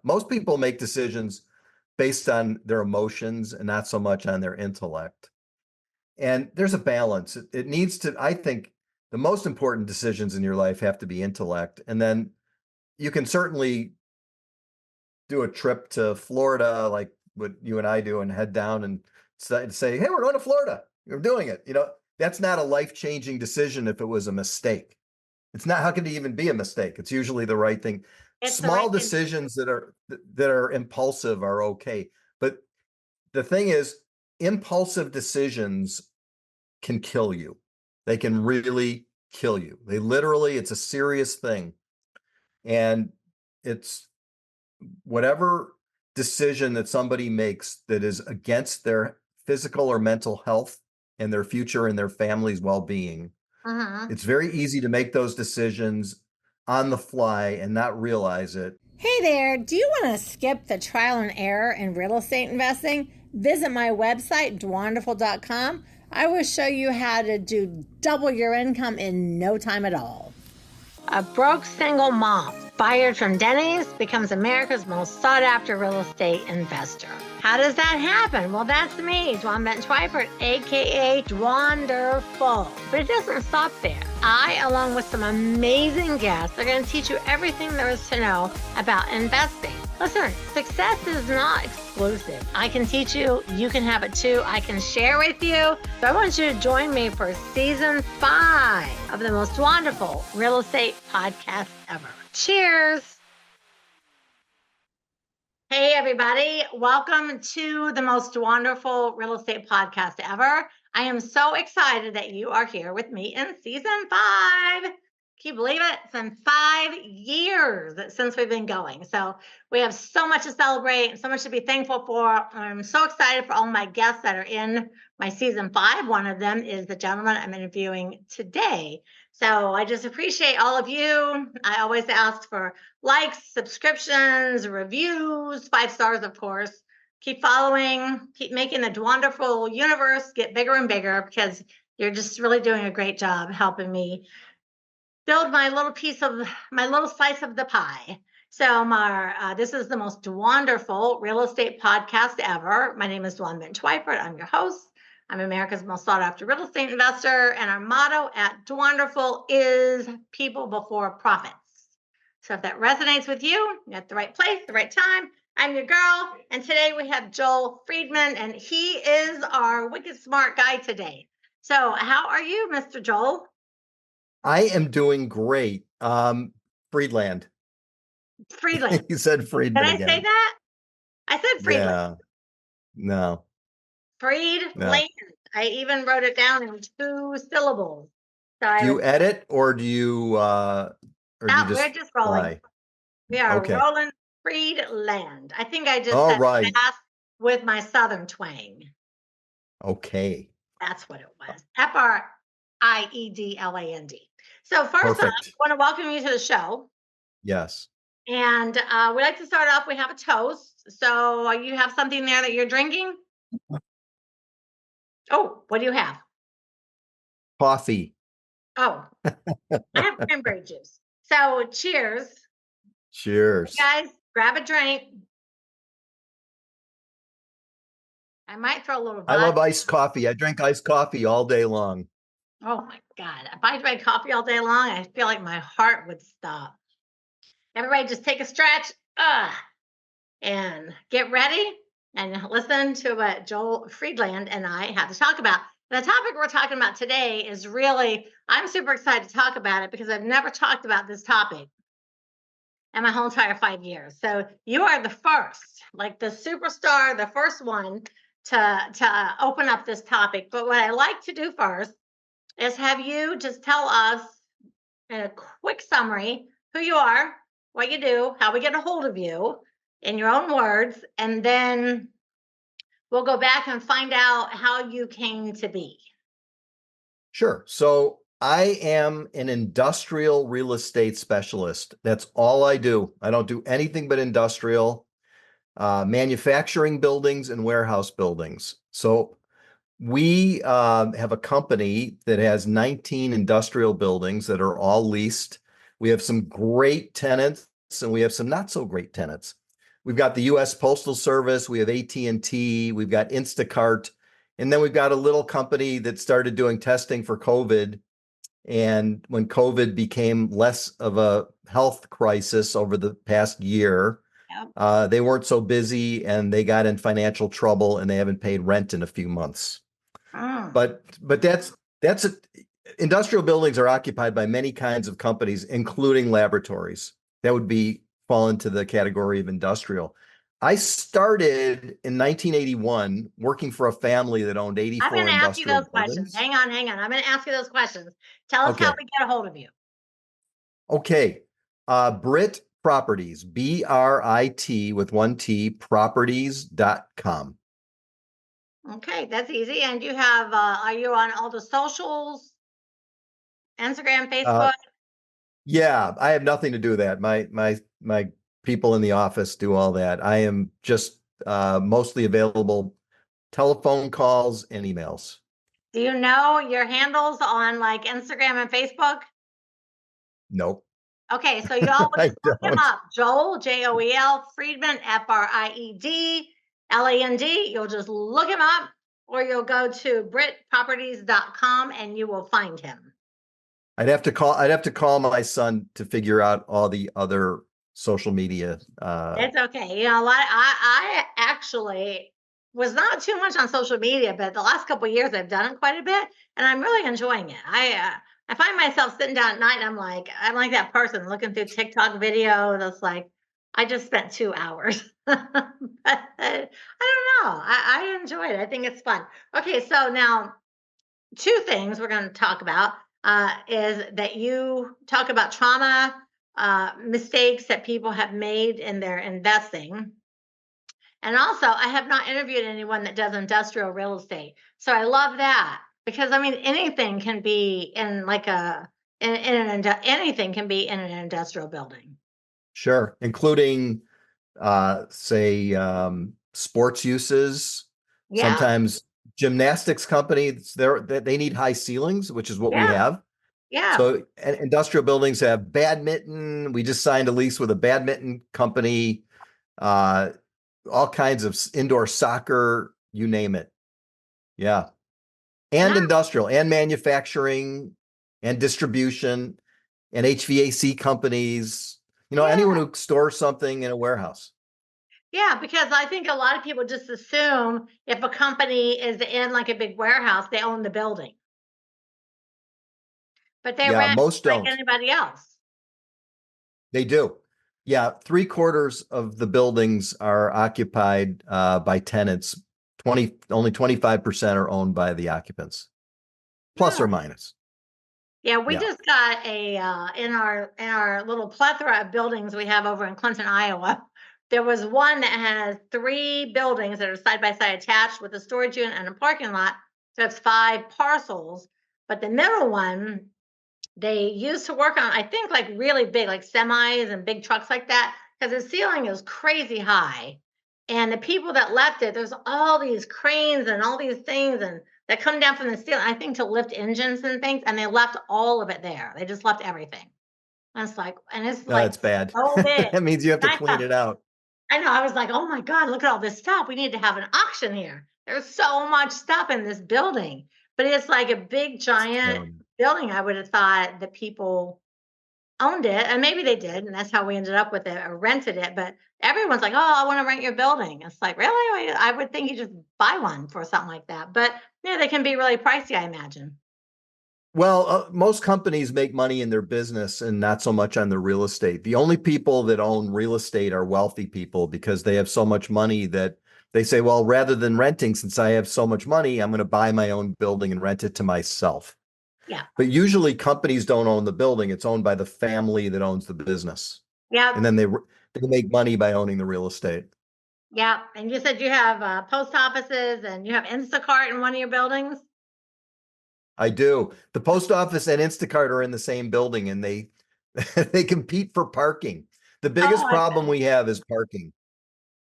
Most people make decisions based on their emotions and not so much on their intellect. And there's a balance. It needs to, I think, the most important decisions in your life have to be intellect. And then you can certainly do a trip to Florida, like what you and I do, and head down and say, hey, we're going to Florida. You're doing it. That's not a life-changing decision if it was a mistake. It's not. How can it even be a mistake? It's usually the right thing. Small decisions that are impulsive are okay. But the thing is, impulsive decisions can kill you. They can really kill you. It's a serious thing. And it's whatever decision that somebody makes that is against their physical or mental health and their future and their family's well-being. It's very easy to make those decisions on the fly and not realize it. Hey there, do you want to skip the trial and error in real estate investing? Visit my website, dwanderful.com. I will show you how to do double your income in no time at all. A broke single mom fired from Denny's becomes America's most sought-after real estate investor. How does that happen? Well, that's me, Dwan Benton-Twyford, a.k.a. Dwanderful. But it doesn't stop there. I, along with some amazing guests, are going to teach you everything there is to know about investing. Listen, success is not exclusive. I can teach you, you can have it too. I can share with you. So I want you to join me for season 5 of the most wonderful real estate podcast ever. Cheers. Hey, everybody. Welcome to the most wonderful real estate podcast ever. I am so excited that you are here with me in season 5. Can you believe it? It's been 5 years since we've been going. So we have so much to celebrate and so much to be thankful for. I'm so excited for all my guests that are in my season 5. One of them is the gentleman I'm interviewing today. So I just appreciate all of you. I always ask for likes, subscriptions, reviews, 5 stars, of course. Keep following, keep making the Dwanderful universe get bigger and bigger, because you're just really doing a great job helping me build my little slice of the pie. So this is the most wonderful real estate podcast ever. My name is Dwan Benton-Twyford. I'm your host. I'm America's most sought after real estate investor. And our motto at Dwanderful is people before profits. So if that resonates with you, you're at the right place, the right time. I'm your girl. And today we have Joel Friedland, and he is our wicked smart guy today. So how are you, Mr. Joel? I am doing great. Friedland. Friedland. You said Friedland. Did I say that? I said Friedland. Yeah. No. Friedland. No. I even wrote it down in 2 syllables. So do you edit or do you no, we're just rolling. Fly? We are rolling Friedland. I think I just said fast with my southern twang. Okay. That's what it was. Friedland. So first off, I want to welcome you to the show. Yes. And we like to start off, we have a toast. So you have something there that you're drinking? Oh, what do you have? Coffee. Oh, I have cranberry juice. So cheers. Cheers. Hey guys, grab a drink. I might throw a little vodka. I love iced coffee. I drink iced coffee all day long. Oh my God. If I drank coffee all day long, I feel like my heart would stop. Everybody just take a stretch and get ready and listen to what Joel Friedland and I have to talk about. The topic we're talking about today is really, I'm super excited to talk about it because I've never talked about this topic in my whole entire 5 years. So you are the first, like the superstar, the first one to open up this topic. But what I like to do first is have you just tell us in a quick summary who you are, what you do, how we get a hold of you in your own words, and then we'll go back and find out how you came to be. Sure. So I am an industrial real estate specialist. That's all I do. I don't do anything but industrial, manufacturing buildings and warehouse buildings. So we have a company that has 19 industrial buildings that are all leased. We have some great tenants and we have some not so great tenants. we've got the U.S. Postal Service, we have AT&T, we've got Instacart, and then we've got a little company that started doing testing for COVID. And when COVID became less of a health crisis over the past year, Yep. they weren't so busy and they got in financial trouble and they haven't paid rent in a few months. Mm. But industrial buildings are occupied by many kinds of companies, including laboratories. That would fall into the category of industrial. I started in 1981 working for a family that owned I'm going 84 to ask you industrial those questions. buildings. Hang on, hang on. I'm going to ask you those questions. Tell us how Okay. we get a hold of you. Okay. Brit Properties, BRIT with one T, properties.com. Okay, that's easy. And you have, are you on all the socials? Instagram, Uh, Facebook? yeah, I have nothing to do with that. My people in the office do all that. I am just mostly available telephone calls and emails. Do you know your handles on like Instagram and Facebook? Nope, Okay, so you all will I just look him don't. up. Joel, Joel, Friedland, Friedland. You'll just look him up, or you'll go to britproperties.com and you will find him. I'd have to call my son to figure out all the other social media. It's okay. You know, I actually was not too much on social media, but the last couple of years I've done it quite a bit, and I'm really enjoying it. I find myself sitting down at night, and I'm like that person looking through TikTok videos. That's like I just spent 2 hours. But I don't know. I enjoy it. I think it's fun. Okay, so now two things we're going to talk about is that you talk about trauma, mistakes that people have made in their investing. And also, I have not interviewed anyone that does industrial real estate. So I love that because I mean, anything can be in like anything can be in an industrial building. Sure, including say sports uses, Yeah. sometimes gymnastics companies, they need high ceilings, which is what we Yeah. have. Yeah. So industrial buildings have badminton. We just signed a lease with a badminton company, uh, all kinds of indoor soccer, you name it. Yeah. And And industrial and manufacturing and distribution and HVAC companies, yeah. anyone who stores something in a warehouse. Yeah, because I think a lot of people just assume if a company is in like a big warehouse, they own the building, but they Yeah, rent most like don't. anybody else. They do. Yeah, three-quarters of the buildings are occupied by tenants. Only 25% are owned by the occupants, plus or Yeah. minus. Yeah, we Yeah. just got a in our little plethora of buildings we have over in Clinton, Iowa. There was one that has 3 buildings that are side by side attached with a storage unit and a parking lot. So it's 5 parcels. But the middle one, they used to work on, I think, like really big, like semis and big trucks like that, because the ceiling is crazy high. And the people that left it, there's all these cranes and all these things and that come down from the ceiling, I think to lift engines and things, and they left all of it there. They just left everything. And it's like It's bad. so big. That means you have to I clean thought, it out. I know, I was like, oh my God, look at all this stuff. We need to have an auction here. There's so much stuff in this building, but it's like a big, It's giant terrible. building. I would have thought that people owned it, and maybe they did, and that's how we ended up with it or rented it. But everyone's like, "Oh, I want to rent your building." It's like, really? I would think you just buy one for something like that. But yeah, they can be really pricey, I imagine. Well, most companies make money in their business and not so much on the real estate. The only people that own real estate are wealthy people because they have so much money that they say, well, rather than renting, since I have so much money, I'm going to buy my own building and rent it to myself. Yeah, But usually companies don't own the building. It's owned by the family that owns the business. yeah, And then they make money by owning the real estate. yeah. And you said you have post offices and you have Instacart in one of your buildings. I do. The post office and Instacart are in the same building and they they compete for parking. The Oh, biggest problem we have is parking.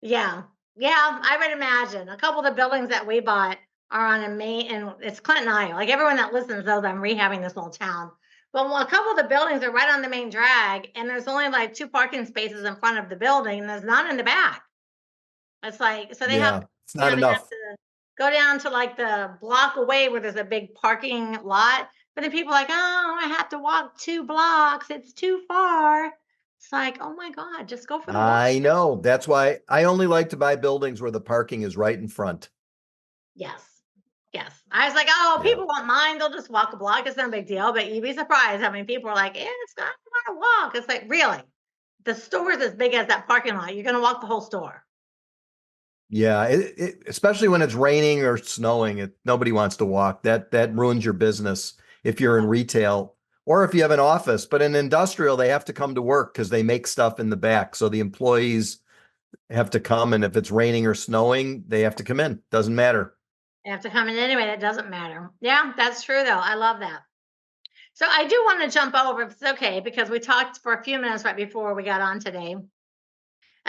yeah. Yeah, I would imagine. A couple of the buildings that we bought are on a main, and it's Clinton, Iowa. Like everyone that listens knows I'm rehabbing this little town. But a couple of the buildings are right on the main drag, and there's only like 2 parking spaces in front of the building, and there's none in the back. It's like, so they have, Yeah, it's not they have enough. to go down to like the block away where there's a big parking lot. But then people are like, oh, I have to walk 2 blocks. It's too far. It's like, oh my God, just go for the walk. I know. That's why I only like to buy buildings where the parking is right in front. Yes. Yes. I was like, oh, Yeah. people won't mind. They'll just walk a block. It's no big deal. But you'd be surprised how many people are like, it's I want to walk. It's like, really? The store is as big as that parking lot. You're going to walk the whole store. Yeah, especially when it's raining or snowing, nobody wants to walk. That ruins your business if you're in retail or if you have an office. But in industrial, they have to come to work because they make stuff in the back. So the employees have to come, and if it's raining or snowing, they have to come in. Doesn't matter. They have to come in anyway. That doesn't matter. Yeah, that's true, though. I love that. So I do want to jump over, if it's okay, because we talked for a few minutes right before we got on today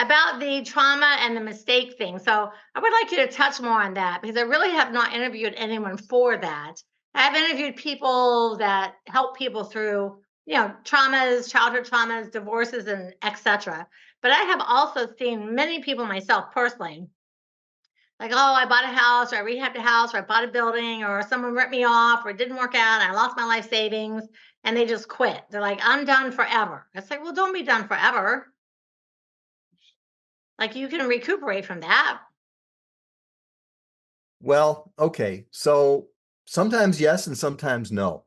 about the trauma and the mistake thing. So I would like you to touch more on that because I really have not interviewed anyone for that. I've interviewed people that help people through, traumas, childhood traumas, divorces, and etc. But I have also seen many people myself personally, like, oh, I bought a house, or I rehabbed a house, or I bought a building, or someone ripped me off, or it didn't work out, and I lost my life savings, and they just quit. They're like, I'm done forever. It's like, well, don't be done forever. Like you can recuperate from that. Well, okay. So sometimes yes, and sometimes no.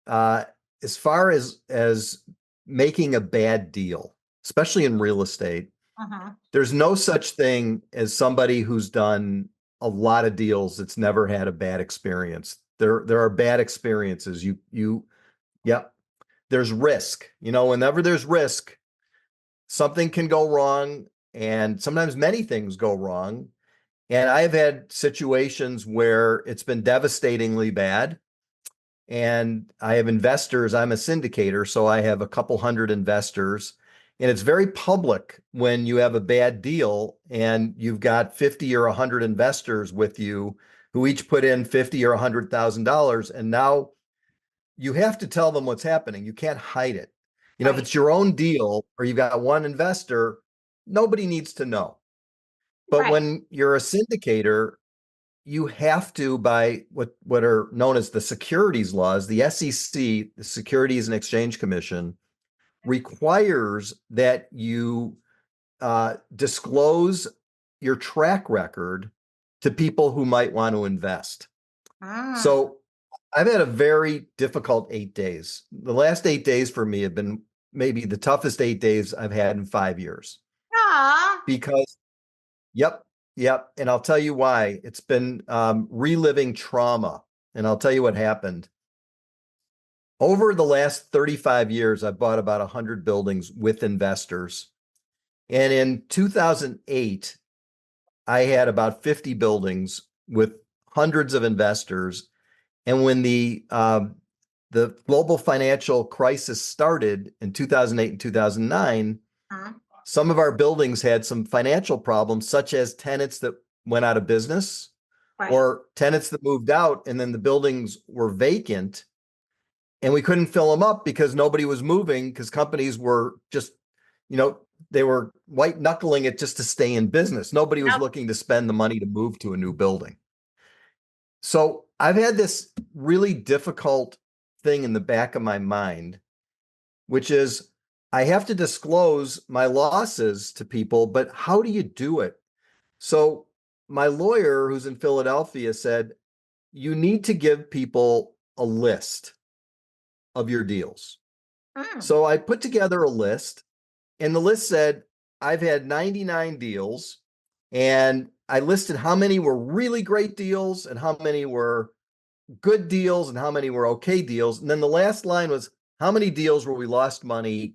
Uh, as far as making a bad deal, especially in real estate, Uh-huh. there's no such thing as somebody who's done a lot of deals that's never had a bad experience. There are bad experiences. Yep. There's risk. Whenever there's risk, something can go wrong, and sometimes many things go wrong. And I've had situations where it's been devastatingly bad. And I have investors. I'm a syndicator, so I have a couple hundred investors. And it's very public when you have a bad deal and you've got 50 or 100 investors with you who each put in 50 or $100,000. And now you have to tell them what's happening. You can't hide it. If Right. it's your own deal or you've got one investor, nobody needs to know. But Right. when you're a syndicator, you have to, by what are known as the securities laws, the SEC, the Securities and Exchange Commission, requires that you disclose your track record to people who might want to invest. Mm. So I've had a very difficult 8 days. The last 8 days for me have been maybe the toughest 8 days I've had in 5 years Aw. because, yep, yep. And I'll tell you why. It's been reliving trauma. And I'll tell you what happened. Over the last 35 years, I've bought about 100 buildings with investors. And in 2008, I had about 50 buildings with hundreds of investors. And when the global financial crisis started in 2008 and 2009, Uh, some of our buildings had some financial problems, such as tenants that went out of business right. or tenants that moved out and then the buildings were vacant and we couldn't fill them up because nobody was moving because companies were just, they were white knuckling it just to stay in business. Nobody was Yep. looking to spend the money to move to a new building. So I've had this really difficult thing in the back of my mind, which is I have to disclose my losses to people, but how do you do it? So my lawyer, who's in Philadelphia, said, you need to give people a list of your deals. Mm. So I put together a list, and the list said, I've had 99 deals, and I listed how many were really great deals and how many were good deals and how many were okay deals. And then the last line was, how many deals where we lost money?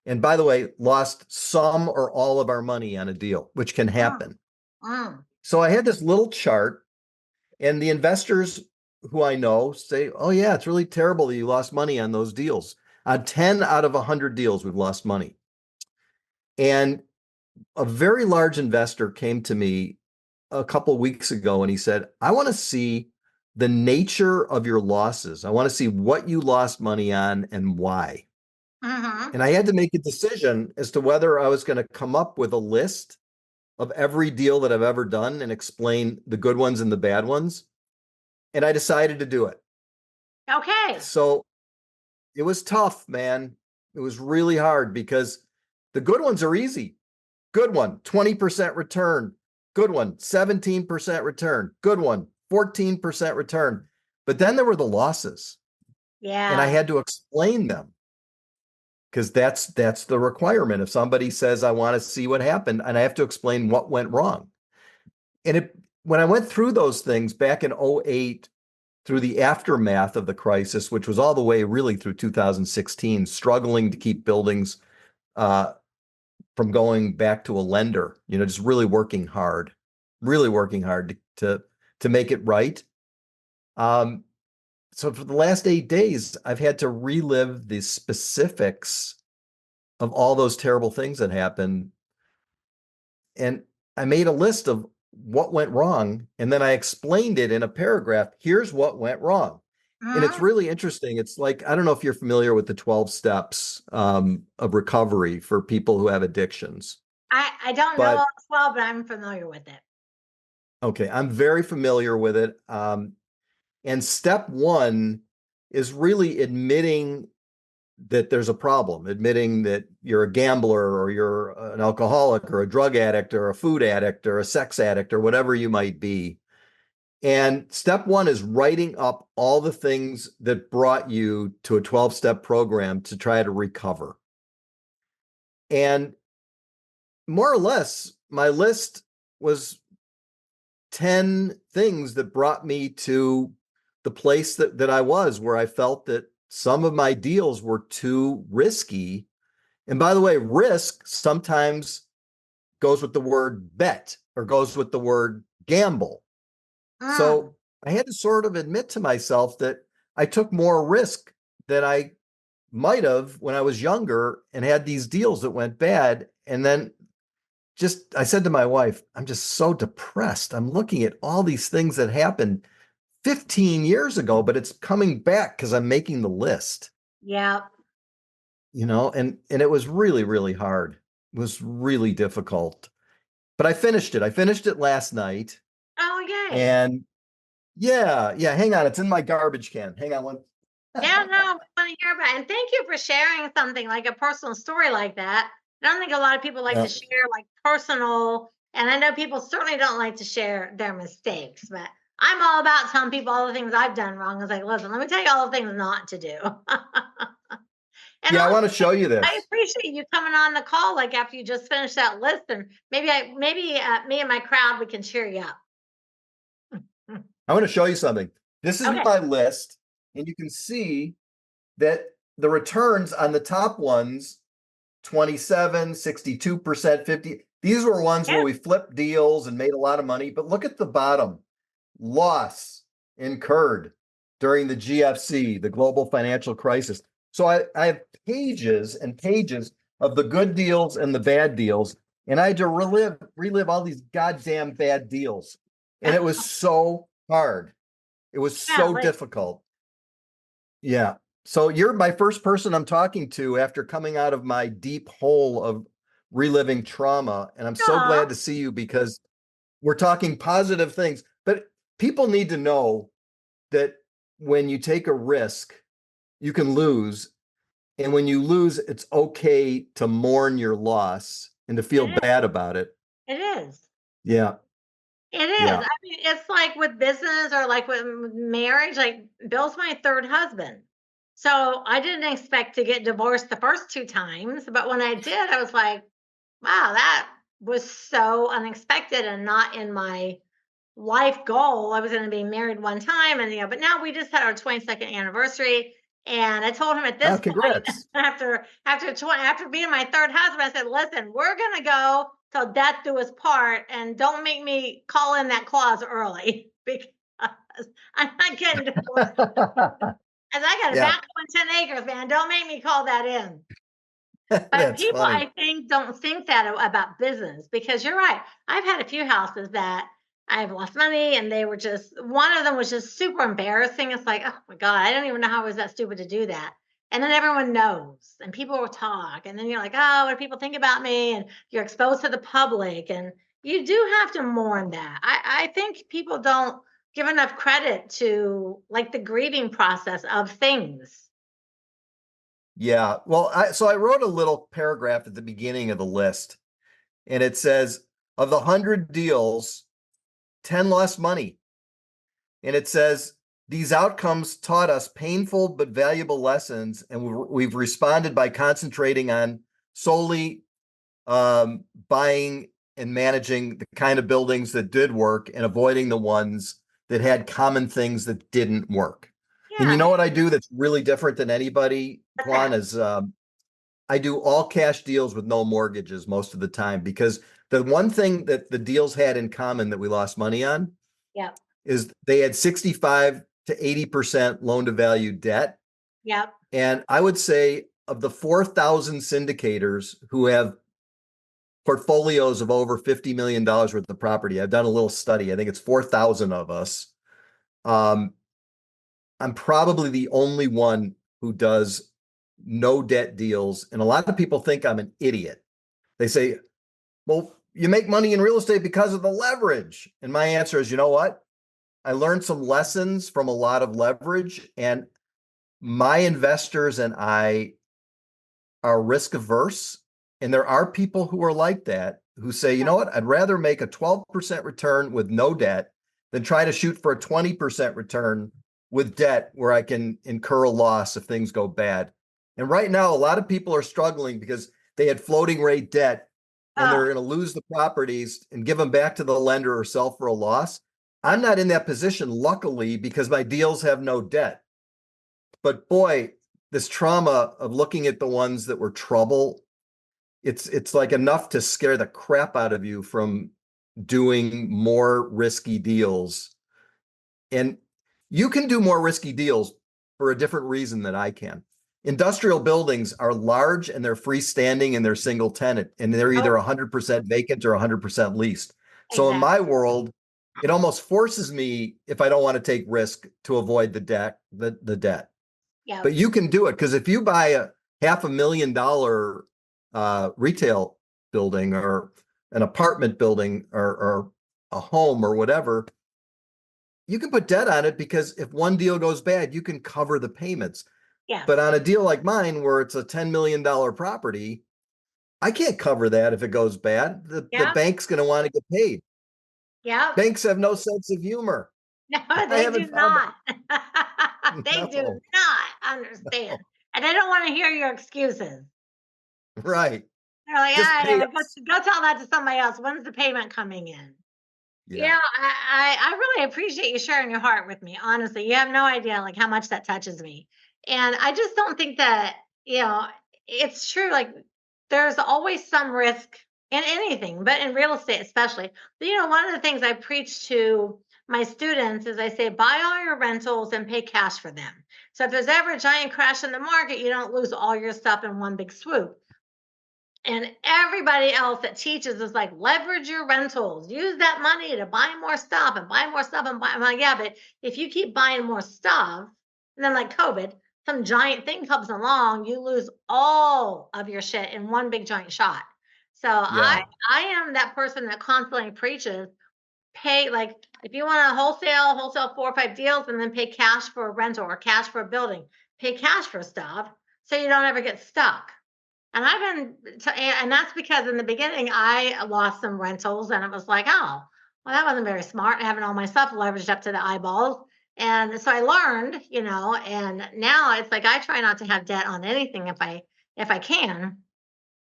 And by the way, lost some or all of our money on a deal, which can Mm. happen. Mm. So I had this little chart, and the investors who I know say, oh, yeah, it's really terrible that you lost money on those deals. On 10 out of 100 deals, we've lost money. And a very large investor came to me a couple of weeks ago and he said, I want to see the nature of your losses. I want to see what you lost money on and why. Mm-hmm. And I had to make a decision as to whether I was going to come up with a list of every deal that I've ever done and explain the good ones and the bad ones. And I decided to do it. Okay. So it was tough, man. It was really hard because the good ones are easy. Good one, 20% return. Good one, 17% return. Good one, 14% return. But then there were the losses, and I Yeah. had to explain them because that's the requirement. If somebody says I want to see what happened, and I have to explain what went wrong. And when I went through those things back in '08 through the aftermath of the crisis, which was all the way really through 2016, struggling to keep buildings uh, from going back to a lender, just really working hard to make it right. Um, so for the last 8 days, I've had to relive the specifics of all those terrible things that happened. And I made a list of what went wrong, and then I explained it in a paragraph. Here's what went wrong. And it's Mhm. really interesting. It's like, I don't know if you're familiar with the 12 steps of recovery for people who have addictions, I don't know but all 12, but I'm familiar with it. okay, I'm very familiar with it. And step one is really admitting that there's a problem, admitting that you're a gambler or you're an alcoholic or a drug addict or a food addict or a sex addict or whatever you might be. And step one is writing up all the things that brought you to a 12-step program to try to recover. And more or less, my list was 10 things that brought me to the place that I was, where I felt that some of my deals were too risky. And by the way, risk sometimes goes with the word bet or goes with the word gamble. Mm. So I had to sort of admit to myself that I took more risk than I might have when I was younger and had these deals that went bad. And then I said to my wife, I'm just so depressed. I'm looking at all these things that happened 15 years ago, but it's coming back because I'm making the list, Yeah. and it was really, really hard. It was really difficult, but I finished it. I finished it last night. Oh, yay. And yeah, yeah, hang on. It's in my garbage can. Hang on one. Yeah, no, we want to hear about it. And thank you for sharing something like a personal story like that. I don't think a lot of people like to Yeah. share like personal, and I know people certainly don't like to share their mistakes, but I'm all about telling people all the things I've done wrong. It's like, listen, let me tell you all the things not to do. And Yeah, I also, want to show you I this. appreciate you coming on the call like after you just finished that list, and maybe me and my crowd we can cheer you up. I want to show you something. This is Okay. my list, and you can see that the returns on the top ones 27, 62%, 50. These were ones Yeah. where we flipped deals and made a lot of money. But look at the bottom, loss incurred during the GFC, the global financial crisis. So I have pages and pages of the good deals and the bad deals. And I had to relive all these goddamn bad deals. And it was so hard. It was Yeah. so difficult. Yeah. So you're my first person I'm talking to after coming out of my deep hole of reliving trauma. And I'm so Aw. glad to see you because we're talking positive things. But people need to know that when you take a risk, you can lose. And when you lose, it's okay to mourn your loss and to feel It is. bad about it. It is. Yeah. It is. Yeah. I mean, it's like with business or like with marriage, like Bill's my third husband. So I didn't expect to get divorced the first two times, but when I did, I was like, wow, that was so unexpected and not in my life goal. I was going to be married one time, and but now we just had our 22nd anniversary, and I told him at Oh, this point, congrats. after being my third husband, I said, "Listen, we're going to go till death do us part, and don't make me call in that clause early because I'm not getting divorced. As I got a Yeah. back on 10 acres, man. Don't make me call that in." But That's people, funny. I think, don't think that about business because you're right. I've had a few houses that I've lost money and they were just, one of them was just super embarrassing. It's like, oh my God, I don't even know how I was that stupid to do that. And then everyone knows and people will talk. And then you're like, oh, what do people think about me? And you're exposed to the public. And You do have to mourn that. I think people don't give enough credit to like the grieving process of things. Yeah. Well, so I wrote a little paragraph at the beginning of the list, and it says, of the 100 deals, 10 lost money. And it says, these outcomes taught us painful but valuable lessons, and we've responded by concentrating on solely buying and managing the kind of buildings that did work and avoiding the ones that had common things that didn't work. And you Yeah, know what I do that's really different than anybody, what's Tuan, that? is I do all cash deals with no mortgages most of the time, because the one thing that the deals had in common that we lost money on Yep, is they had 65 to 80% loan to value debt. yep. And I would say of the 4,000 syndicators who have portfolios of over $50 million worth of property, I've done a little study. I think it's 4,000 of us. Um, I'm probably the only one who does no debt deals. And a lot of people think I'm an idiot. They say, well, you make money in real estate because of the leverage. And my answer is, you know what? I learned some lessons from a lot of leverage, and my investors and I are risk averse. And there are people who are like that who say, you know what, I'd rather make a 12% return with no debt than try to shoot for a 20% return with debt where I can incur a loss if things go bad. And right now, a lot of people are struggling because they had floating rate debt and Oh, they're going to lose the properties and give them back to the lender or sell for a loss. I'm not in that position, luckily, because my deals have no debt. But boy, this trauma of looking at the ones that were trouble, it's like enough to scare the crap out of you from doing more risky deals. And you can do more risky deals for a different reason than I can. Industrial buildings are large and they're freestanding and they're single tenant, and they're either oh, 100% vacant or 100% leased. So in my exactly. world, it almost forces me, if I don't want to take risk, to avoid the debt. Yep, But you can do it, because if you buy a $500,000 retail building or an apartment building or a home or whatever, you can put debt on it, because if one deal goes bad, you can cover the payments. yes, But on a deal like mine, where it's a $10 million property, I can't cover that if it goes bad. The yep, bank's going to want to get paid. yep. Banks have no sense of humor. No, I they haven't do found not. They do no, not understand. no, And they don't want to hear your excuses. right. They're like, Just "Ah, pay go us. go tell that to somebody else. When's the payment coming in?" Yeah. I really appreciate you sharing your heart with me. Honestly, you have no idea like how much that touches me. And I just don't think that, you know, it's true. Like there's always some risk in anything, but in real estate especially. But, one of the things I preach to my students is I say, buy all your rentals and pay cash for them. So if there's ever a giant crash in the market, you don't lose all your stuff in one big swoop. And everybody else that teaches is like, leverage your rentals, use that money to buy more stuff and buy more stuff and buy. I'm like, yeah, but if you keep buying more stuff, and then like COVID, some giant thing comes along, you lose all of your shit in one big giant shot. So I Yeah. I am that person that constantly preaches, pay like if you want to wholesale 4 or 5 deals and then pay cash for a rental or cash for a building, pay cash for stuff so you don't ever get stuck. And and that's because in the beginning I lost some rentals and it was like, oh, well, that wasn't very smart having all my stuff leveraged up to the eyeballs. And so I learned, and now it's like I try not to have debt on anything if I can.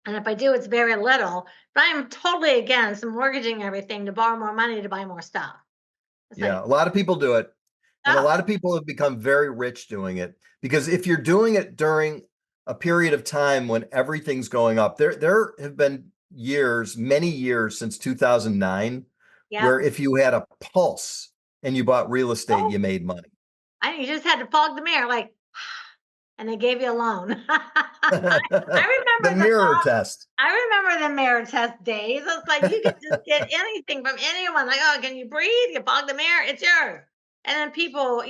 And if I do, it's very little. But I'm totally against mortgaging everything to borrow more money to buy more stuff. It's Yeah. like, A lot of people do it. And a oh, lot of people have become very rich doing it, because if you're doing it during a period of time when everything's going up, there have been years, many years since 2009, yep. where if you had a pulse and you bought real estate, Oh, you made money. you just had to fog the mirror, like, and they gave you a loan. I The remember the mirror test. I remember the mirror test days. It's like you could just get anything from anyone. Like, oh, can you breathe? You fog the mirror, it's yours. And then people,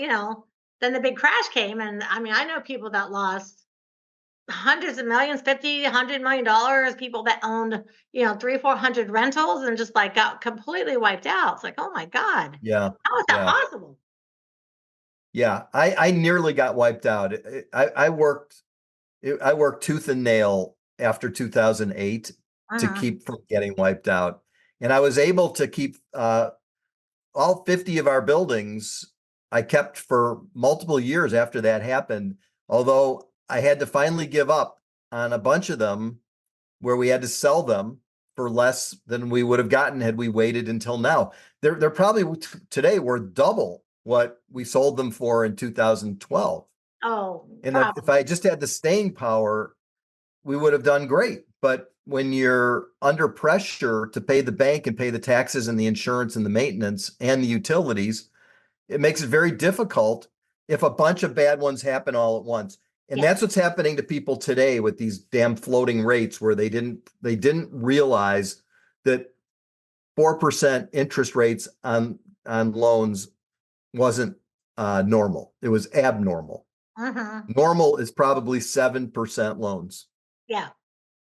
then the big crash came, and I mean, I know people that lost. hundreds of millions, 50, $100 million, people that owned, 300, 400 rentals and just like got completely wiped out. It's like, oh my God, Yeah. how is that Yeah. possible? Yeah. I nearly got wiped out. I worked tooth and nail after 2008 to Uh-huh. keep from getting wiped out. And I was able to keep all 50 of our buildings. I kept for multiple years after that happened, although I had to finally give up on a bunch of them where we had to sell them for less than we would have gotten had we waited until now. They're probably today worth double what we sold them for in 2012. Oh, And if probably. I just had the staying power, we would have done great. But when you're under pressure to pay the bank and pay the taxes and the insurance and the maintenance and the utilities, it makes it very difficult if a bunch of bad ones happen all at once. And Yes. that's what's happening to people today with these damn floating rates where they didn't realize that 4% interest rates on loans wasn't normal. It was abnormal. Uh-huh. Normal is probably 7% loans. Yeah.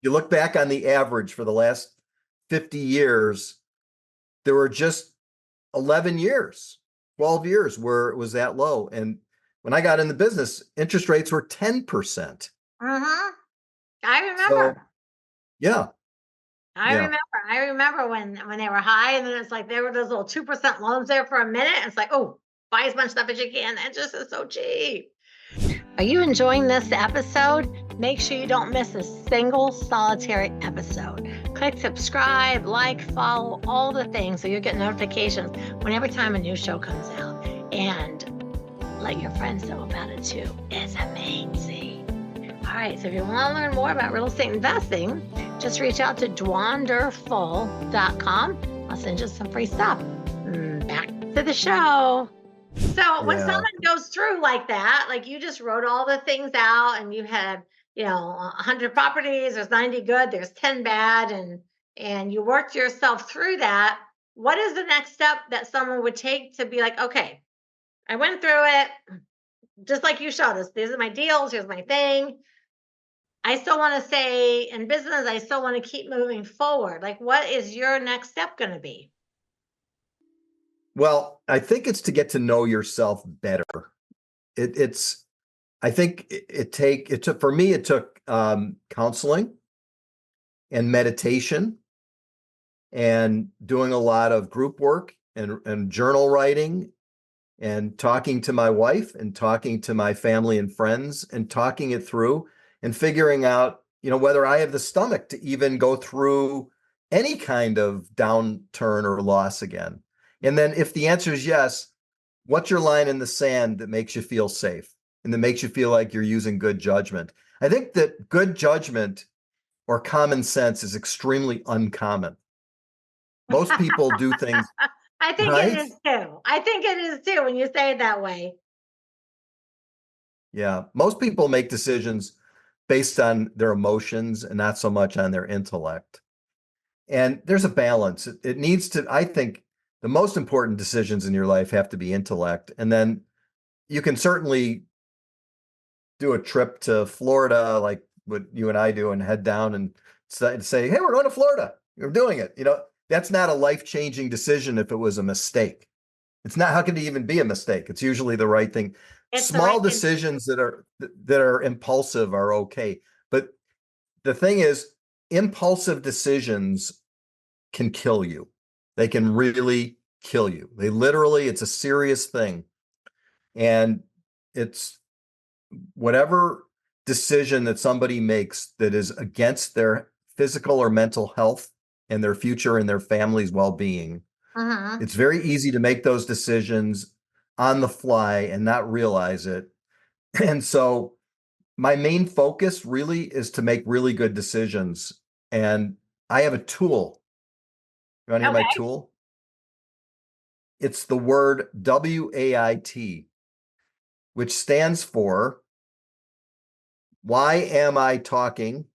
You look back on the average for the last 50 years, there were just 11 years, 12 years where it was that low. And when I got in the business, interest rates were 10%. Uh-huh. I So, remember. yeah, I yeah, remember. I remember when they were high, and then it's like there were those little 2% loans there for a minute. It's like, oh, buy as much stuff as you can. That just is so cheap. Are you enjoying this episode? Make sure you don't miss a single solitary episode. Click subscribe, like, follow, all the things so you'll get notifications whenever time a new show comes out. And let your friends know about it too. It's amazing. All right, so if you want to learn more about real estate investing, just reach out to dwanderful.com. I'll send you some free stuff. Back to the show. So when yeah. someone goes through like that, like you just wrote all the things out and you had, 100 properties, there's 90 good, there's 10 bad, and you worked yourself through that. What is the next step that someone would take to be like, okay, I went through it, just like you showed us. These are my deals, here's my thing. I still want to stay in business. I still want to keep moving forward. Like, what is your next step going to be? Well, I think it's to get to know yourself better. It's I think it took for me, it took counseling and meditation and doing a lot of group work and journal writing and talking to my wife and talking to my family and friends and talking it through and figuring out, whether I have the stomach to even go through any kind of downturn or loss again. And then if the answer is yes, what's your line in the sand that makes you feel safe and that makes you feel like you're using good judgment? I think that good judgment or common sense is extremely uncommon. Most people do things, I think it right? is too. I think it is too when you say it that way. Yeah. Most people make decisions based on their emotions and not so much on their intellect. And there's a balance. It needs to, I think, the most important decisions in your life have to be intellect. And then you can certainly do a trip to Florida, like what you and I do, and head down and say, hey, we're going to Florida. We're doing it. That's not a life-changing decision if it was a mistake. It's not, how could it even be a mistake? It's usually the right thing. It's the Small right thing. decisions that are impulsive are okay. But the thing is, impulsive decisions can kill you. They can really kill you. It's a serious thing. And it's whatever decision that somebody makes that is against their physical or mental health and their future and their family's well-being. Uh-huh. It's very easy to make those decisions on the fly and not realize it. And so my main focus really is to make really good decisions. And I have a tool. You want to hear my Okay. tool? It's the word WAIT, which stands for why am I talking?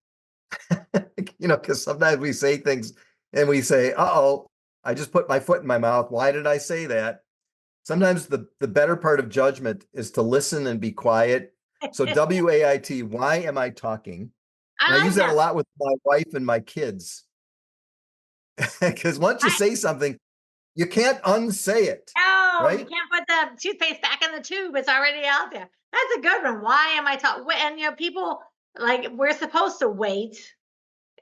Because sometimes we say things and we say, uh-oh, I just put my foot in my mouth. Why did I say that? Sometimes the better part of judgment is to listen and be quiet So WAIT, why am I talking? And I I use like that a that. lot with my wife and my kids. Because once you I say something, you can't unsay it, No, you right? can't put the toothpaste back in the tube. It's already out there. That's a good one. Why am I talking? And people like we're supposed to wait.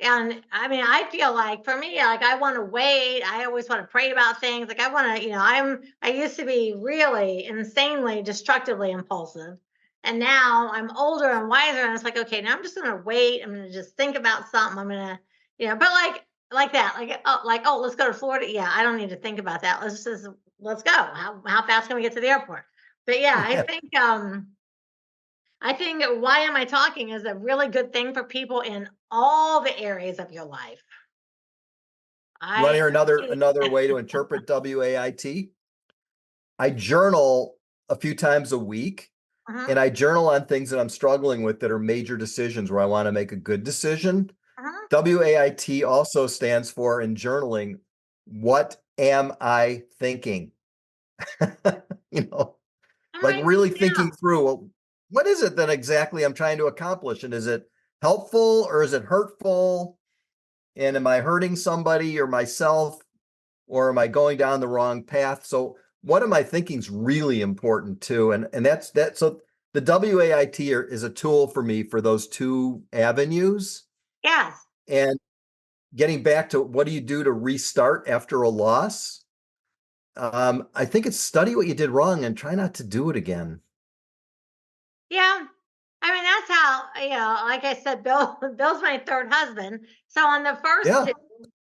And I mean, I feel like for me, like I want to wait. I always want to pray about things. Like I want to, I used to be really insanely destructively impulsive. And now I'm older and wiser. And it's like, okay, now I'm just going to wait. I'm going to just think about something. I'm going to, but like that, oh, let's go to Florida. Yeah. I don't need to think about that. Let's go. How fast can we get to the airport? But yeah, Yeah. I think why am I talking is a really good thing for people in all the areas of your life. You want to I hear another way to interpret WAIT? I journal a few times a week, uh-huh, and I journal on things that I'm struggling with that are major decisions where I want to make a good decision. uh-huh. WAIT also stands for in journaling, what am I thinking? You know, I'm like writing really things thinking down. through, well, what is it that exactly I'm trying to accomplish? And is it helpful or is it hurtful? And am I hurting somebody or myself? Or am I going down the wrong path? So what am I thinking is really important too. And that's that. So the WAIT is a tool for me for those two avenues. Yes. And getting back to what do you do to restart after a loss? I think it's study what you did wrong and try not to do it again. Yeah. I mean, that's how, like I said, Bill's my third husband. So on the first Yeah. two,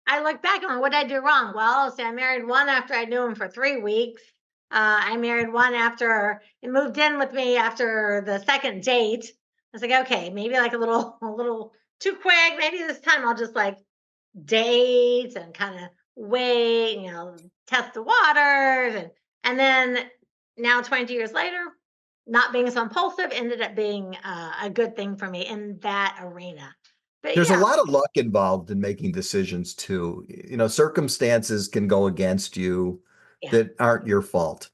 I look back and what did I do wrong? Well, see, I married one after I knew him for 3 weeks. I married one after he moved in with me after the second date. I was like, okay, maybe like a little too quick. Maybe this time I'll just like date and kind of wait, test the waters. And then now 20 years later, not being so impulsive ended up being a good thing for me in that arena. But There's a yeah, lot of luck involved in making decisions too. You know, circumstances can go against you yeah, that aren't your fault.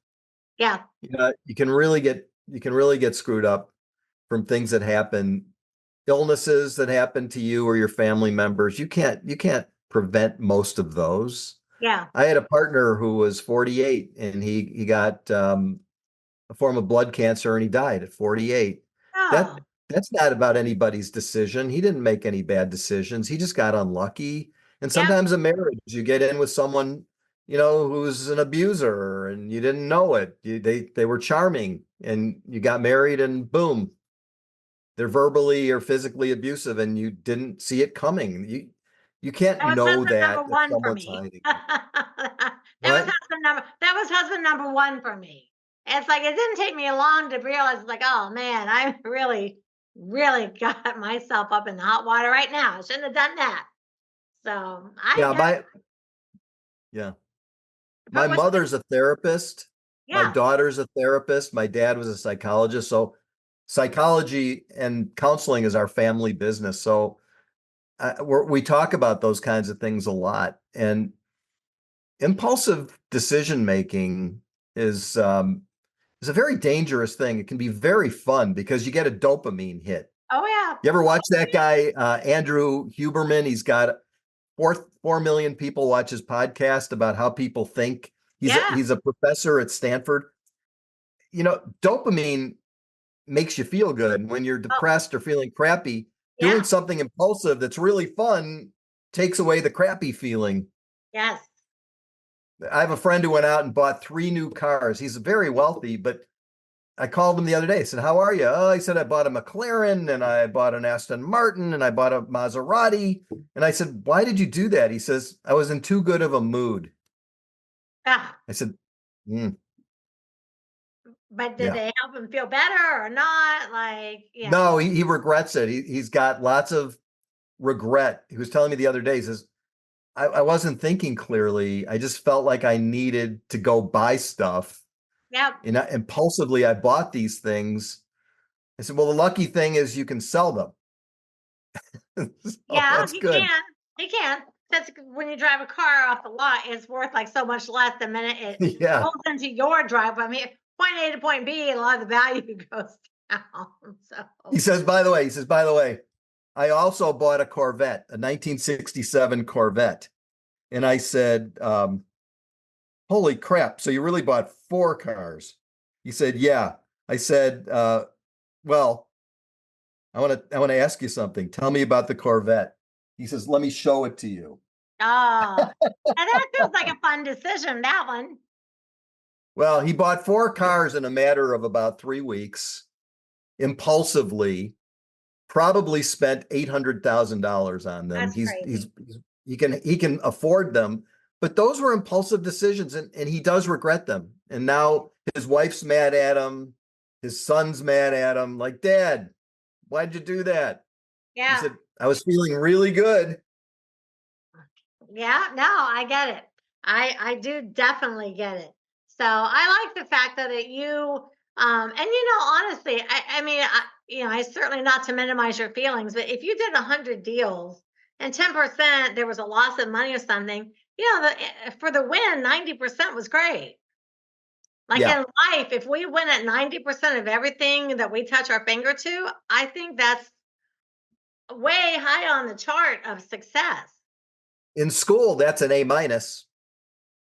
yeah. You know, you can really get screwed up from things that happen, illnesses that happen to you or your family members. You can't prevent most of those. Yeah. I had a partner who was 48 and he got a form of blood cancer and he died at 48. That Oh, that's not about anybody's decision. He didn't make any bad decisions. He just got unlucky. And yeah. sometimes a marriage, you get in with someone, who's an abuser and you didn't know it. They were charming and you got married and boom, they're verbally or physically abusive and you didn't see it coming. You can't That was know husband that number if one for someone's me. hiding. What? That was husband number one for me. It's like it didn't take me long to realize it's like, oh man, I really, really got myself up in the hot water right now. I shouldn't have done that. So I Yeah, get it. yeah. My But what's the mother's a therapist. My yeah, daughter's a therapist. My dad was a psychologist. So psychology and counseling is our family business. So we talk about those kinds of things a lot. And impulsive decision making is a very dangerous thing. It can be very fun because you get a dopamine hit. oh yeah, You ever watch that guy, Andrew Huberman? He's got 4 million people watch his podcast about how people think. He's a, yeah, he's a professor at Stanford. Dopamine makes you feel good when you're oh depressed or feeling crappy. Doing yeah, something impulsive that's really fun takes away the crappy feeling. yes. I have a friend who went out and bought 3 new cars. He's very wealthy, but I called him the other day. I said, "How are you?" Oh, he said, "I bought a McLaren and I bought an Aston Martin and I bought a Maserati." And I said, "Why did you do that?" He says, "I was in too good of a mood." Ah, I said, "Mm, but did yeah." they help him feel better or not? Like, No, he regrets it. He's got lots of regret. He was telling me the other day, he says, I wasn't thinking clearly. I just felt like I needed to go buy stuff. yeah, And impulsively, I bought these things. I said, well, the lucky thing is you can sell them. So yeah, that's he good. can. He can. That's when you drive a car off the lot, it's worth like so much less the minute it Yeah. pulls into your driveway. I mean, point A to point B, and a lot of the value goes. So He says, by the way, I also bought a Corvette, a 1967 Corvette. And I said, holy crap. So you really bought four cars? He said, yeah. I said, well, I want to ask you something. Tell me about the Corvette. He says, let me show it to you. oh, and that feels like a fun decision, that one. Well, he bought four cars in a matter of about 3 weeks, impulsively, probably spent $800,000 on them. That's crazy. He can afford them, but those were impulsive decisions, and he does regret them. And now his wife's mad at him, his son's mad at him, like, Dad, why'd you do that? He Yeah. said, I was feeling really good. Yeah, no, I get it. I do definitely get it. So I like the fact that and honestly, I mean, I certainly not to minimize your feelings, but if you did 100 deals and 10% there was a loss of money or something, for the win, 90% was great. Like in Yeah. life, if we win at 90% of everything that we touch our finger to, I think that's way high on the chart of success. In school, that's an A minus,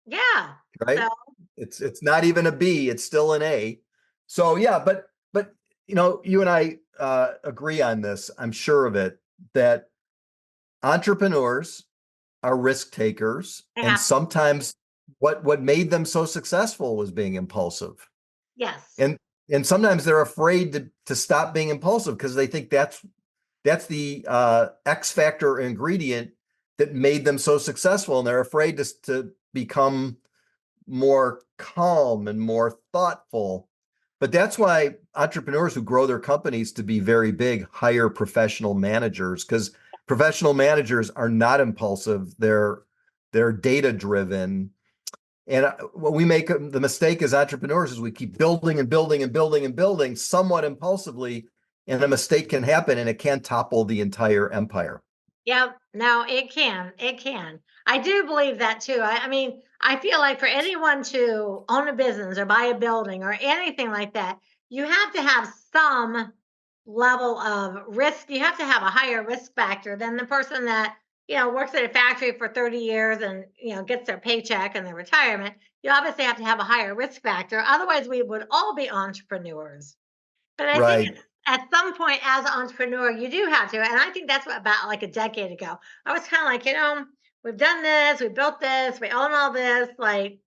Yeah. right? So It's not even a B, it's still an A. So yeah, but you and I agree on this, I'm sure of it, that entrepreneurs are risk takers, they and have. sometimes what made them so successful was being impulsive. Yes. And sometimes they're afraid to stop being impulsive because they think that's the X factor ingredient that made them so successful, and they're afraid to become more calm and more thoughtful. But that's why entrepreneurs who grow their companies to be very big hire professional managers, because professional managers are not impulsive. They're data driven. And what we make the mistake as entrepreneurs is we keep building and building and building and building somewhat impulsively, and a mistake can happen and it can topple the entire empire. Yep. No, it can. It can. I do believe that too. I mean, I feel like for anyone to own a business or buy a building or anything like that, you have to have some level of risk. You have to have a higher risk factor than the person that, works at a factory for 30 years and, gets their paycheck and their retirement. You obviously have to have a higher risk factor. Otherwise, we would all be entrepreneurs. But I think Right. at some point as an entrepreneur, you do have to. And I think that's what about like a decade ago. I was kind of like, we've done this, we built this, we own all this. Like,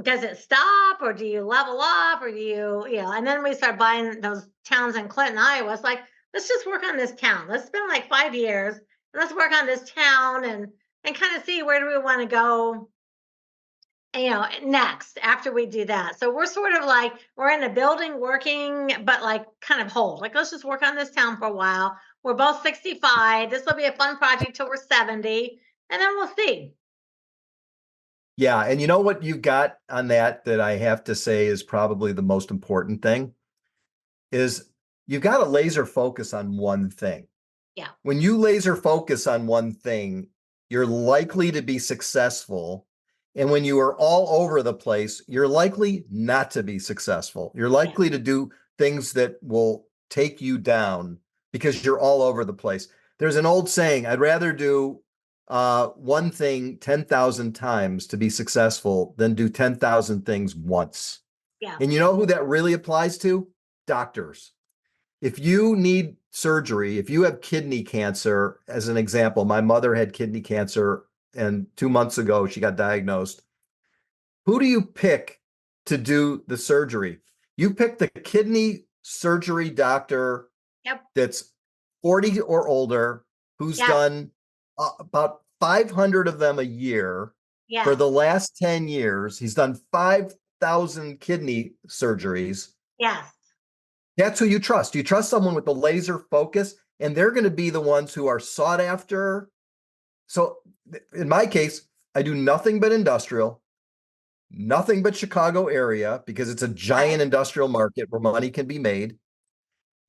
does it stop or do you level up or do and then we start buying those towns in Clinton, Iowa. It's like, let's just work on this town. Let's spend like 5 years and let's work on this town and kind of see where do we want to go next after we do that. So we're sort of like we're in a building working, but like kind of hold. Like let's just work on this town for a while. We're both 65. This will be a fun project till we're 70, and then we'll see. Yeah. And you know what you've got on that I have to say is probably the most important thing is you've got to laser focus on one thing. Yeah. When you laser focus on one thing, you're likely to be successful. And when you are all over the place, you're likely not to be successful. You're Yeah. likely to do things that will take you down because you're all over the place. There's an old saying, I'd rather do one thing 10,000 times to be successful than do 10,000 things once. Yeah. And you know who that really applies to? Doctors. If you need surgery, if you have kidney cancer, as an example, my mother had kidney cancer and 2 months ago she got diagnosed. Who do you pick to do the surgery? You pick the kidney surgery doctor Yep. that's 40 or older, who's Yeah. done about 500 of them a year for Yes. the last 10 years. He's done 5,000 kidney surgeries. Yes. That's who you trust. You trust someone with the laser focus, and they're going to be the ones who are sought after. So in my case, I do nothing but industrial, nothing but Chicago area, because it's a giant Right. industrial market where money can be made.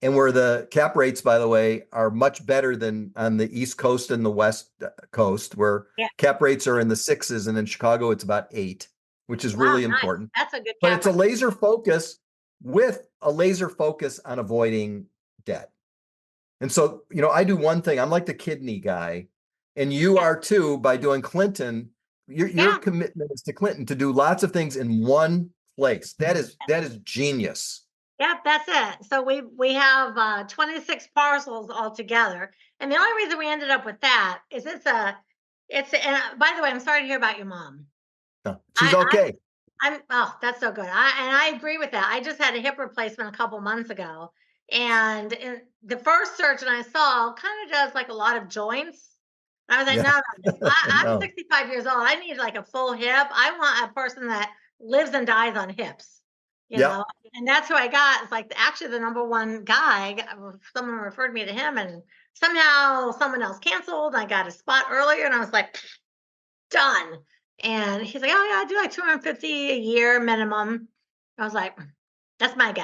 And where the cap rates, by the way, are much better than on the East Coast and the West Coast, where Yeah. cap rates are in the sixes. And in Chicago, it's about 8, which is Wow. really Nice. important. That's a good But cap it's a rate. laser focus with a laser focus on avoiding debt. And so, I do one thing. I'm like the kidney guy, and you Yeah, are too by doing Clinton. Your yeah, commitment is to Clinton to do lots of things in one place. That is genius. yeah, that's it. So we have 26 parcels altogether. And the only reason we ended up with that is and by the way, I'm sorry to hear about your mom. No, she's I, okay. oh, that's so good. I agree with that. I just had a hip replacement a couple months ago, and the first surgeon I saw kind of does like a lot of joints. And I was like, Yeah. no, no, I'm No. 65 years old. I need like a full hip. I want a person that lives and dies on hips, you know. Yep. And that's who I got. It's like actually the number one guy. Someone referred me to him, and somehow someone else canceled. I got a spot earlier, and I was like, done. And he's like, oh yeah, I do like 250 a year minimum. I was like, that's my guy.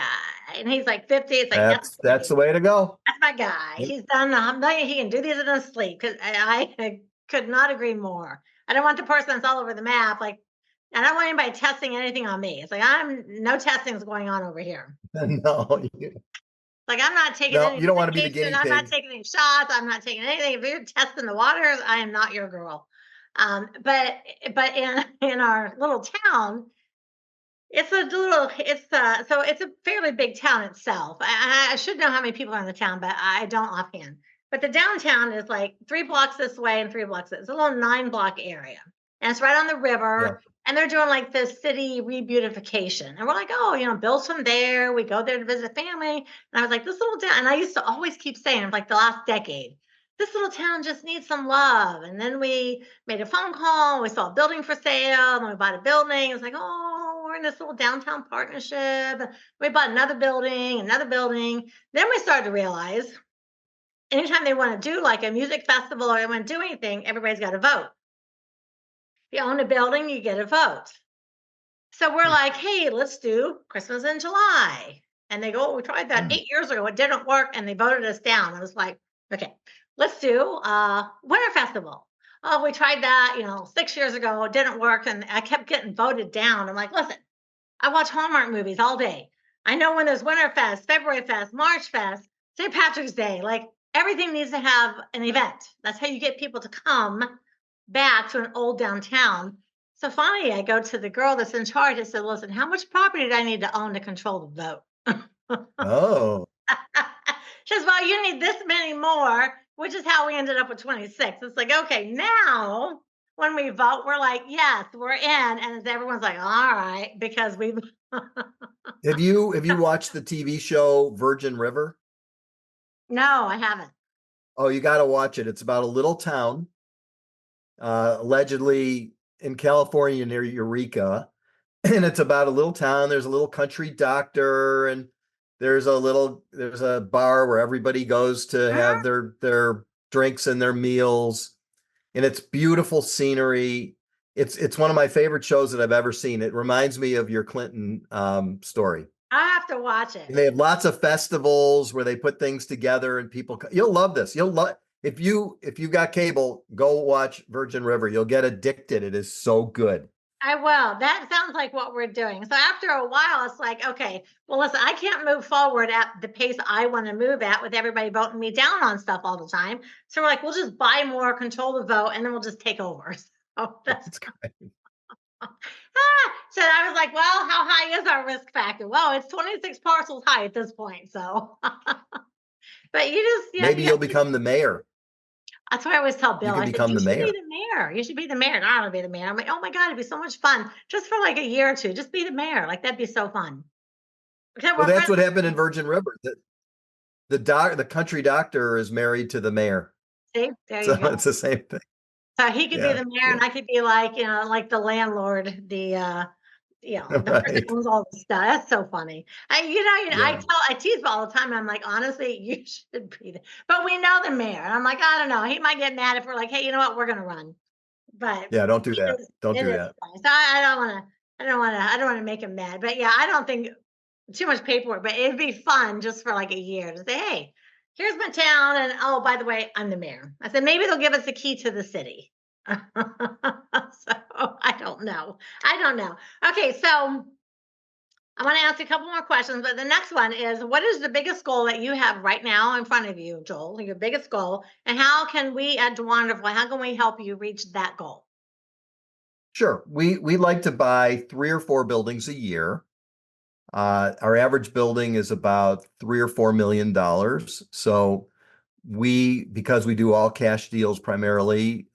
And he's like 50. It's like, That's the way to go. that's my guy. Yep. He's done, he can do these in his sleep. Cause I could not agree more. I don't want the person that's all over the map. Like, I don't want anybody testing anything on me. It's like, no testing is going on over here. No, Like, I'm not taking no, any you don't want to be the medication. guinea I'm not pig. taking any shots. I'm not taking anything. If you're testing the waters, I am not your girl. But in our little town, it's a fairly big town itself. I should know how many people are in the town, but I don't offhand. But the downtown is like 3 blocks this way and 3 blocks this. It's a little 9 block area, and it's right on the Yeah. river. And they're doing like this city rebeautification, and we're like, oh, build from there. We go there to visit family, and I was like, this little town. And I used to always keep saying, like the last decade, this little town just needs some love. And then we made a phone call. We saw a building for sale, and we bought a building. It's like, oh, we're in this little downtown partnership. We bought another building, another building. Then we started to realize anytime they want to do like a music festival or they want to do anything, everybody's got to vote. If you own a building, you get a vote. So we're like, hey, let's do Christmas in July. And they go, oh, we tried that 8 years ago. It didn't work. And they voted us down. I was like, okay, let's do Winter Festival. Oh, we tried that, 6 years ago. It didn't work. And I kept getting voted down. I'm like, listen, I watch Hallmark movies all day. I know when there's Winterfest, February Fest, March Fest, St. Patrick's Day, like everything needs to have an event. That's how you get people to come back to an old downtown. So finally, I go to the girl that's in charge. I said, listen, how much property do I need to own to control the vote? Oh, She says, well, you need this many more, which is how we ended up with 26. It's like, okay, now when we vote, we're like, yes, we're in. And everyone's like, all right, because we've. have you watched the TV show Virgin River? No, I haven't. Oh, you got to watch it. It's about a little town, allegedly in California near Eureka, and it's about a little town. There's a little country doctor, and there's a bar where everybody goes to have their drinks and their meals, and it's beautiful scenery. It's one of my favorite shows that I've ever seen. It reminds me of your Clinton story. I have to watch it. And they have lots of festivals where they put things together, and people. You'll love this. You'll love if you got cable. Go watch Virgin River. You'll get addicted. It is so good. I will. That sounds like what we're doing. So after a while, it's like, okay, well, listen, I can't move forward at the pace I want to move at with everybody voting me down on stuff all the time. So we're like, we'll just buy more, control the vote, and then we'll just take over. So that's great. So I was like, well, how high is our risk factor? Well, it's 26 parcels high at this point. So, but you just, Maybe you'll become the mayor. that's what I always tell Bill. You can I said, become you the should mayor. be the mayor. You should be the mayor. And I want to be the mayor. I'm like, oh my God, it'd be so much fun. Just for like a year or two, just be the mayor. Like, that'd be so fun. Well, that's what happened in Virgin River. The country doctor is married to the mayor. See, there So you go. it's the same thing. So he could be Yeah, the mayor, and I could be like, like the landlord, the person right. that owns all the stuff. That's so funny. I tease all the time. I'm like, honestly, you should be there. But we know the mayor. And I'm like, I don't know. He might get mad if we're like, hey, you know what? We're gonna run. But Yeah, don't do that. Don't do that. funny. So I don't wanna make him mad. But yeah, I don't think too much paperwork, but it'd be fun just for like a year to say, hey, here's my town, and oh, by the way, I'm the mayor. I said maybe they'll give us a key to the city. So I don't know. Okay, so I want to ask you a couple more questions, but the next one is, what is the biggest goal that you have right now in front of you, Joel? Your biggest goal, and how can we at Wonderful, how can we help you reach that goal? Sure. We like to buy 3 or 4 buildings a year. Our average building is about $3 or $4 million. So because we do all cash deals primarily,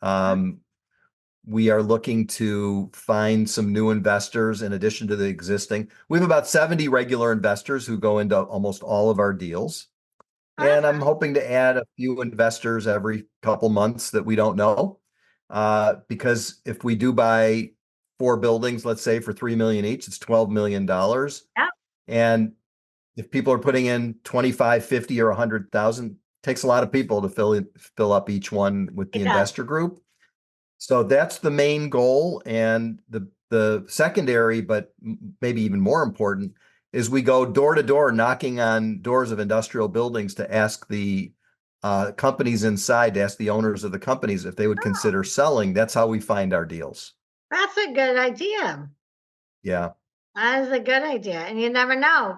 we are looking to find some new investors in addition to the existing. We have about 70 regular investors who go into almost all of our deals. And I'm hoping to add a few investors every couple months that we don't know. Because if we do buy 4 buildings, let's say for 3 million each, it's $12 million. Yeah. And if people are putting in 25, 50, or 100,000, takes a lot of people to fill up each one with the It does. investor group. So that's the main goal. And the secondary, but maybe even more important, is we go door to door knocking on doors of industrial buildings to ask the companies inside, to ask the owners of the companies if they would Oh, consider selling. That's how we find our deals. that's a good idea. Yeah. That is a good idea. And you never know.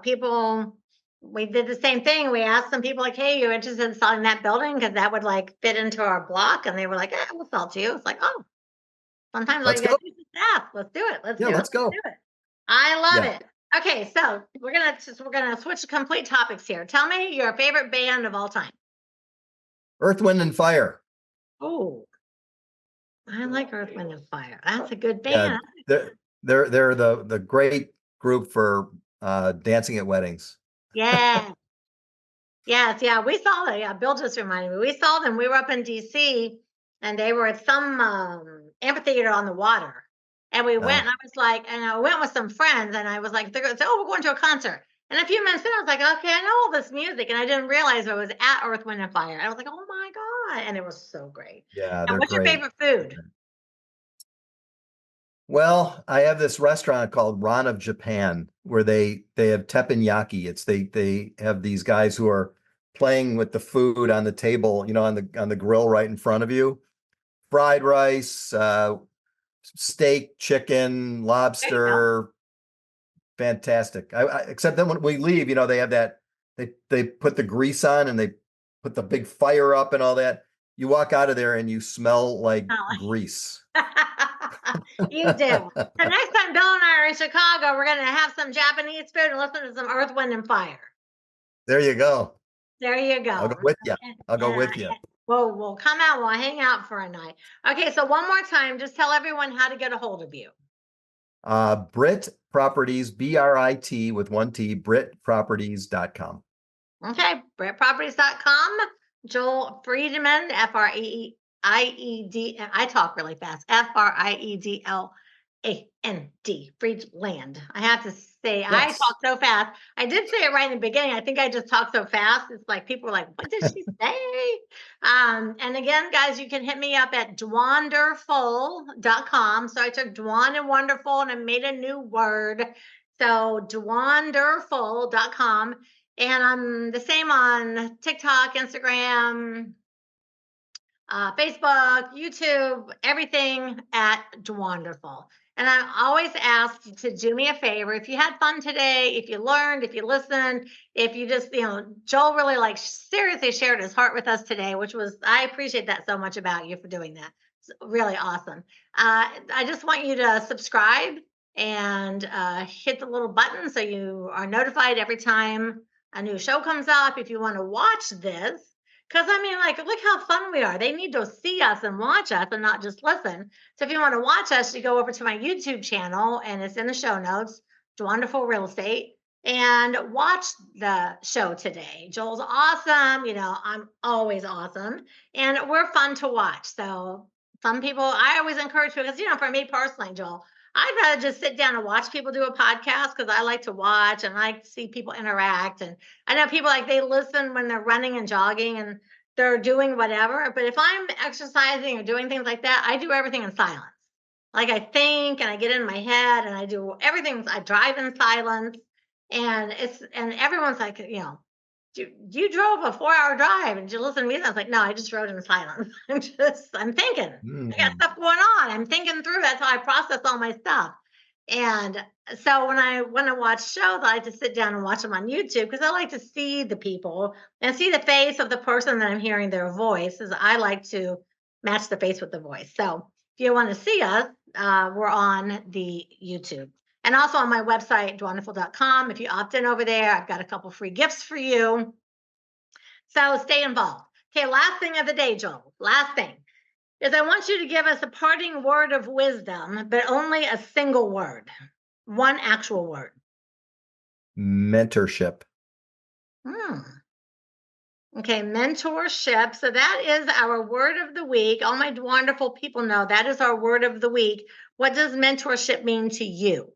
We did the same thing. We asked some people like, hey, you interested in selling that building? Because that would like fit into our block. And they were like, we'll sell to you. It's like, oh, sometimes all Let's you gotta go. do is just ask. Let's do it. Let's Yeah, do it. let's Let's go. do it. I love Yeah. it. Okay, so we're gonna switch to complete topics here. Tell me your favorite band of all time. Earth, Wind, and Fire. Oh, I like Earth, Wind, and Fire. That's a good Yeah, band. they're the great group for dancing at weddings. Yeah. Yes, yeah, we saw that. Yeah, Bill just reminded me. We saw them. We were up in DC and they were at some amphitheater on the water. And we went, Uh, and I was like, and I went with some friends, and I was like, they're going to say, oh, we're going to a concert. And a few minutes in, I was like, okay, I know all this music. And I didn't realize it was at Earth, Wind, and Fire. I was like, oh my God. And it was so great. yeah, And they're what's your great. favorite food? Well, I have this restaurant called Ron of Japan where they have teppanyaki. They have these guys who are playing with the food on the table, on the grill right in front of you. Fried rice, steak, chicken, There you go. lobster, fantastic. Except then when we leave, they have that they put the grease on and they put the big fire up and all that. You walk out of there and you smell like grease. You do. So next time Bill and I are in Chicago, we're going to have some Japanese food and listen to some Earth, Wind, and Fire. There you go. There you I'll go go. with you. And, I'll go and with you. we'll come out. We'll hang out for a night. Okay, so one more time, just tell everyone how to get a hold of you. Brit Properties, BRIT with one T, BritProperties.com. Okay, BritProperties.com. Joel Friedman, Fried. I talk really fast. Friedland, Friedland. I have to say, I Yes. talk so fast. I did say it right in the beginning. I think I just talk so fast. It's like people are like, what did she say? And again, guys, you can hit me up at dwanderful.com. So I took Dwan and wonderful and I made a new word. So dwanderful.com. And I'm the same on TikTok, Instagram, Facebook, YouTube, everything at Dwanderful. And I always ask to do me a favor. If you had fun today, if you learned, if you listened, if you just, Joel really seriously shared his heart with us today, I appreciate that so much about you for doing that. It's really awesome. I just want you to subscribe and hit the little button so you are notified every time a new show comes up. If you want to watch this, because look how fun we are. They need to see us and watch us and not just listen. So if you want to watch us, you go over to my YouTube channel and it's in the show notes, Wonderful Real Estate, and watch the show today. Joel's awesome. I'm always awesome. And we're fun to watch. So some people, I always encourage people because, for me personally, Joel, I'd rather just sit down and watch people do a podcast because I like to watch and I like to see people interact. And I know people they listen when they're running and jogging and they're doing whatever. But if I'm exercising or doing things like that, I do everything in silence. Like I think and I get in my head and I do everything. I drive in silence and everyone's like, you drove a 4-hour drive and you listen to music. I was like, no, I just rode in silence. I'm thinking. I got stuff going on. I'm thinking through. That's how I process all my stuff. And so when I want to watch shows, I like to sit down and watch them on YouTube because I like to see the people and see the face of the person that I'm hearing their voice, as I like to match the face with the voice. So if you want to see us, we're on the YouTube. And also on my website, dwanderful.com. If you opt in over there, I've got a couple free gifts for you. So stay involved. Okay, last thing of the day, Joel. Last thing is I want you to give us a parting word of wisdom, but only a single word, one actual word. Mentorship. Hmm. Okay, mentorship. So that is our word of the week. All my wonderful people know that is our word of the week. What does mentorship mean to you?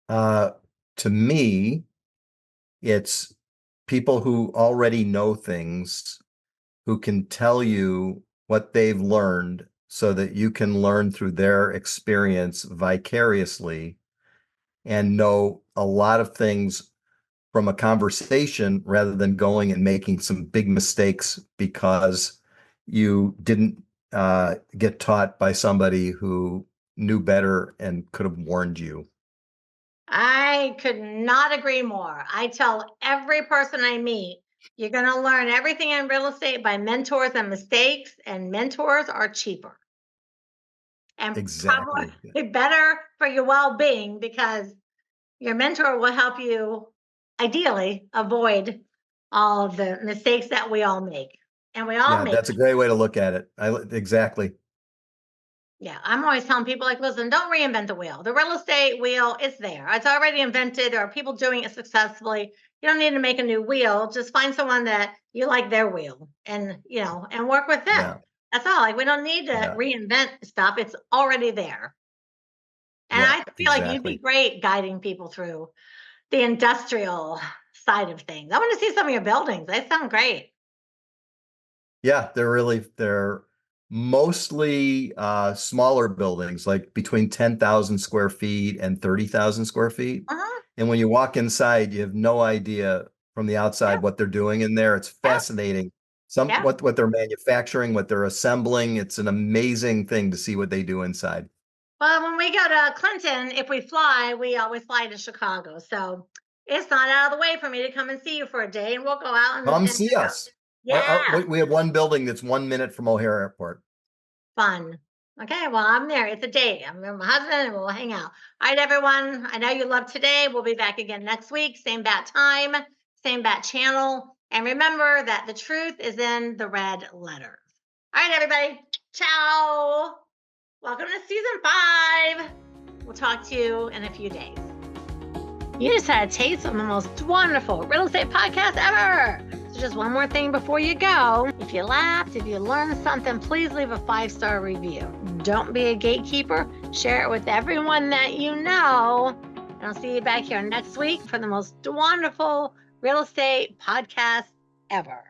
To me, it's people who already know things, who can tell you what they've learned so that you can learn through their experience vicariously and know a lot of things from a conversation rather than going and making some big mistakes because you didn't get taught by somebody who knew better and could have warned you. I could not agree more. I tell every person I meet, you're going to learn everything in real estate by mentors and mistakes, and mentors are cheaper and Exactly. probably better for your well-being because your mentor will help you ideally avoid all of the mistakes that we all make. And we all Yeah, make that's a great way to look at it. Exactly. Yeah, I'm always telling people, like, listen, don't reinvent the wheel. The real estate wheel is there. It's already invented. There are people doing it successfully. You don't need to make a new wheel. Just find someone that you like their wheel and, and work with them. Yeah. That's all. Like, we don't need to Yeah. reinvent stuff. It's already there. And Yeah, I feel like you'd be exactly. great guiding people through the industrial side of things. I want to see some of your buildings. They sound great. Yeah, they're mostly smaller buildings, like between 10,000 square feet and 30,000 square feet. Uh-huh. And when you walk inside, you have no idea from the Yeah. outside what they're doing in there. It's Yeah. fascinating. Yeah. What they're manufacturing, what they're assembling. It's an amazing thing to see what they do inside. Well, when we go to Clinton, if we fly, we always fly to Chicago. So it's not out of the way for me to come and see you for a day, and we'll go out Come and see us. yeah, We have one building that's 1 minute from O'Hare Airport. fun. Okay, well, I'm there. It's a date. I'm with my husband, and we'll hang out. All right, everyone. I know you love today. We'll be back again next week. Same bat time, same bat channel. And remember that the truth is in the red letters. All right, everybody. Ciao. Welcome to season 5. We'll talk to you in a few days. You just had a taste of the most wonderful real estate podcast ever. So just one more thing before you go. If you laughed, if you learned something, please leave a 5-star review. Don't be a gatekeeper. Share it with everyone that you know. And I'll see you back here next week for the most wonderful real estate podcast ever.